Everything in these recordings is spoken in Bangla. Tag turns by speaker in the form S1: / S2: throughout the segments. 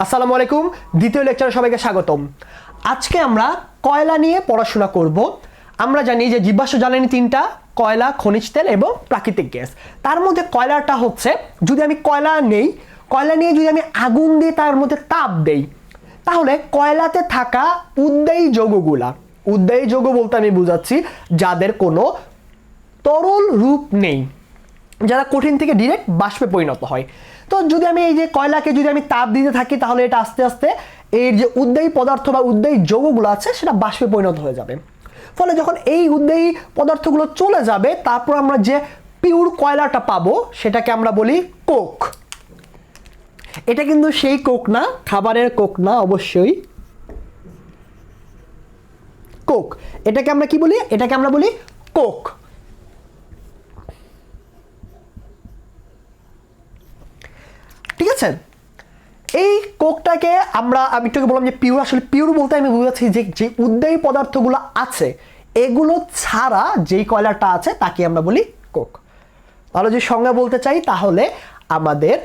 S1: আসসালামু আলাইকুম, দ্বিতীয় লেকচারে সবাইকে স্বাগতম। আজকে আমরা কয়লা নিয়ে পড়াশোনা করব। আমরা জানি যে জীবাশ্ম জ্বালানি তিনটা, কয়লা, খনিজ তেল এবং প্রাকৃতিক গ্যাস। তার মধ্যে কয়লাটা হচ্ছে, যদি আমি কয়লা নিয়ে যদি আমি আগুন দিয়ে তার মধ্যে তাপ দেই, তাহলে কয়লাতে থাকা উদ্বায়ী যৌগগুলা, উদ্বায়ী যৌগ বলতে আমি বুঝাচ্ছি যাদের কোনো তরল রূপ নেই, যারা কঠিন থেকে ডিরেক্ট বাষ্পে পরিণত হয়। তো যদি আমি এই যে কয়লাকে যদি আমি তাপ দিতে থাকি, তাহলে এটা আস্তে আস্তে এর যে উদ্বায়ী পদার্থ বা উদ্বায়ী যৌগগুলো আছে সেটা বাষ্পে পরিণত হয়ে যাবে। ফলে যখন এই উদ্বায়ী পদার্থগুলো চলে যাবে, তারপর আমরা যে পিওর কয়লাটা পাবো সেটাকে আমরা বলি কোক। এটা কিন্তু সেই কোক না, খাবারের কোক না, অবশ্যই কোক। এটাকে আমরা কি বলি? এটাকে আমরা বলি কোক। ঠিক আছে, এই কোকটাকে আমি একটু বললাম যে পিওর, আসলে পিওর বলতে আমি বুঝাচ্ছি যে উদ্বায়ী পদার্থগুলো আছে এগুলো ছাড়া যেই কয়লাটা আছে তাকে আমরা বলি কোক। তাহলে যে সংজ্ঞা বলতে চাই, তাহলে আমাদের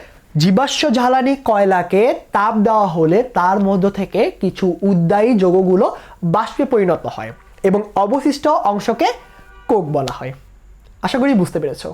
S1: জীবাশ্ম জ্বালানি কয়লাকে তাপ দেওয়া হলে তার মধ্য থেকে কিছু উদ্বায়ী যৌগগুলো বাষ্পে পরিণত হয় এবং অবশিষ্ট অংশকে কোক বলা হয়। আশা করি বুঝতে পেরেছো।